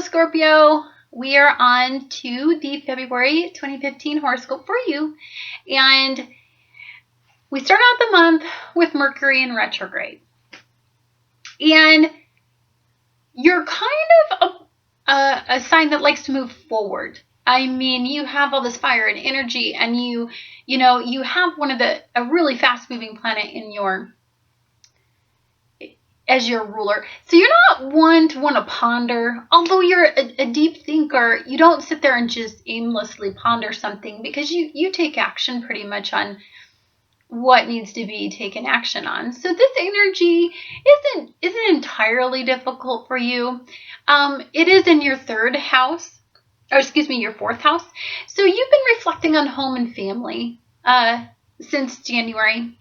Scorpio. We are on to the February 2015 horoscope for you. And we start out the month with Mercury in retrograde. And you're kind of a sign that likes to move forward. I mean, you have all this fire and energy, and you have a really fast-moving planet as your ruler. So you're not one to want to ponder. Although you're a deep thinker, you don't sit there and just aimlessly ponder something, because you take action pretty much on what needs to be taken action on. So this energy isn't entirely difficult for you. It is in your your fourth house. So you've been reflecting on home and family since January,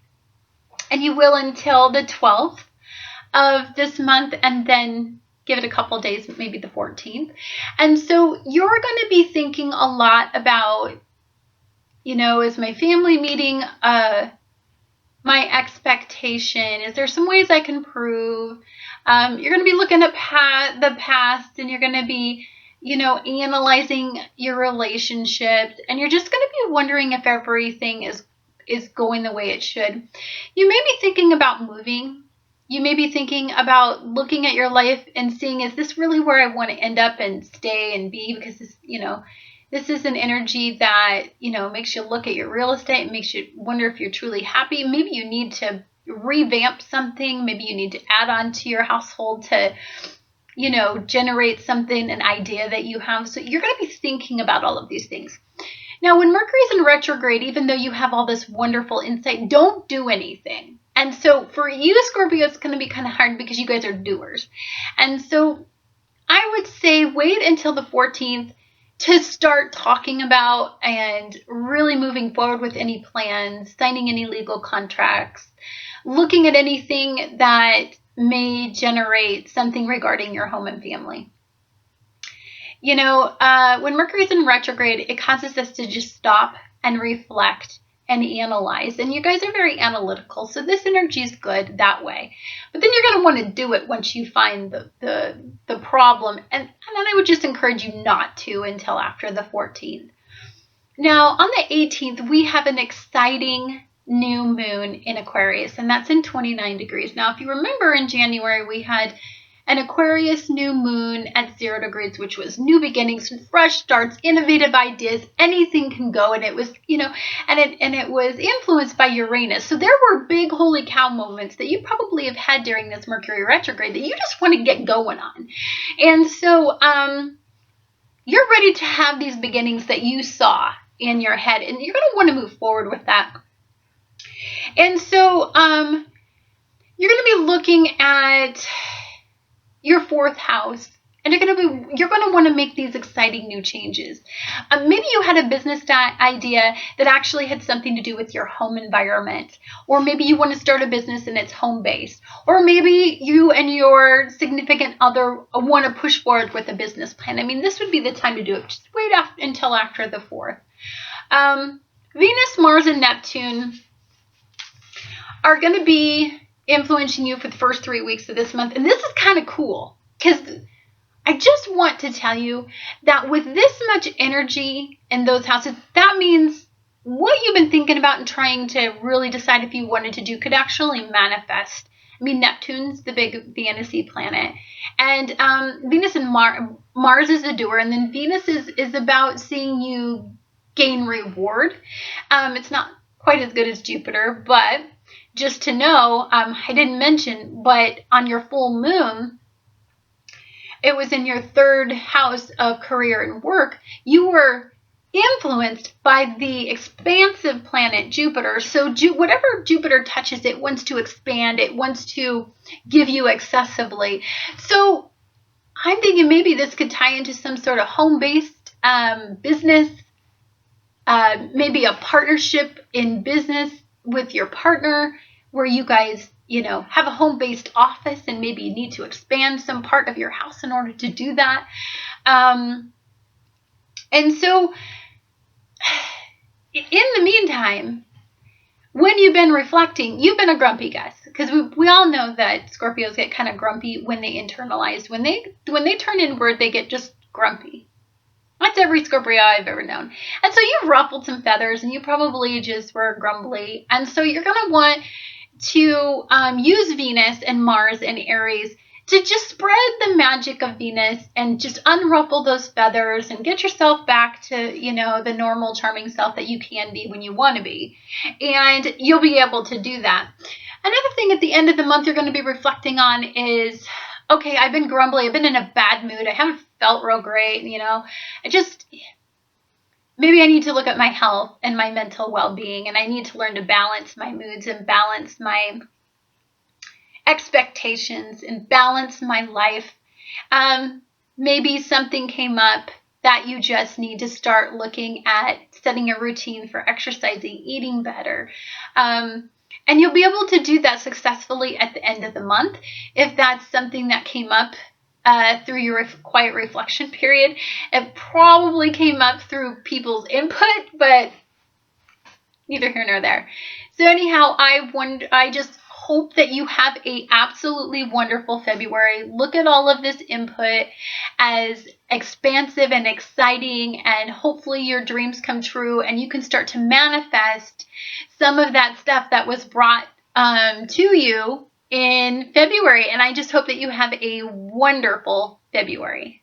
and you will until the 12th of this month, and then give it a couple days, maybe the 14th. And so you're going to be thinking a lot about, is my family meeting my expectation? Is there some ways I can improve? You're going to be looking at the past, and you're going to be, analyzing your relationships, and you're just going to be wondering if everything is going the way it should. You may be thinking about moving. You may be thinking about looking at your life and seeing, is this really where I want to end up and stay and be? Because this is an energy that, makes you look at your real estate and makes you wonder if you're truly happy. Maybe you need to revamp something. Maybe you need to add on to your household to, generate something, an idea that you have. So you're going to be thinking about all of these things. Now, when Mercury's in retrograde, even though you have all this wonderful insight, don't do anything. And so for you, Scorpio, it's going to be kind of hard because you guys are doers. And so I would say wait until the 14th to start talking about and really moving forward with any plans, signing any legal contracts, looking at anything that may generate something regarding your home and family. When Mercury's in retrograde, it causes us to just stop and reflect and analyze. And you guys are very analytical, so this energy is good that way. But then you're going to want to do it once you find the problem. And then I would just encourage you not to until after the 14th. Now, on the 18th, we have an exciting new moon in Aquarius, and that's in 29 degrees. Now, if you remember, in January, we had an Aquarius new moon at 0 degrees, which was new beginnings, fresh starts, innovative ideas, anything can go. And it was, and it was influenced by Uranus. So there were big holy cow moments that you probably have had during this Mercury retrograde that you just want to get going on. And so you're ready to have these beginnings that you saw in your head, and you're going to want to move forward with that. And so you're going to be looking at your fourth house, and you're going to want to make these exciting new changes. Maybe you had a business idea that actually had something to do with your home environment, or maybe you want to start a business and it's home-based, or maybe you and your significant other want to push forward with a business plan. I mean, this would be the time to do it. Just wait until after the 4th. Venus, Mars, and Neptune are going to be influencing you for the first 3 weeks of this month. And this is kind of cool, because I just want to tell you that with this much energy in those houses, that means what you've been thinking about and trying to really decide if you wanted to do could actually manifest. I mean, Neptune's the big fantasy planet, and Venus and Mars is the doer, and then Venus is about seeing you gain reward. It's not quite as good as Jupiter, but just to know, I didn't mention, but on your full moon, it was in your 3rd house of career and work. You were influenced by the expansive planet Jupiter. So whatever Jupiter touches, it wants to expand. It wants to give you excessively. So I'm thinking maybe this could tie into some sort of home-based business, maybe a partnership in business with your partner, where you guys, have a home-based office, and maybe you need to expand some part of your house in order to do that. And so in the meantime, when you've been reflecting, you've been a grumpy guy, because we all know that Scorpios get kind of grumpy when they internalize. When they turn inward, they get just grumpy. That's every Scorpio I've ever known. And so you've ruffled some feathers and you probably just were grumbly. And so you're going to want to use Venus and Mars and Aries to just spread the magic of Venus and just unruffle those feathers and get yourself back to, you know, the normal charming self that you can be when you want to be. And you'll be able to do that. Another thing at the end of the month you're going to be reflecting on is, okay, I've been grumbly. I've been in a bad mood. I haven't felt real great, you know. Maybe I need to look at my health and my mental well-being, and I need to learn to balance my moods and balance my expectations and balance my life. Maybe something came up that you just need to start looking at, setting a routine for exercising, eating better. And you'll be able to do that successfully at the end of the month if that's something that came up through your quiet reflection period. It probably came up through people's input, but neither here nor there. So anyhow, I just hope that you have a absolutely wonderful February. Look at all of this input as expansive and exciting, and hopefully your dreams come true and you can start to manifest some of that stuff that was brought to you in February. And I just hope that you have a wonderful February.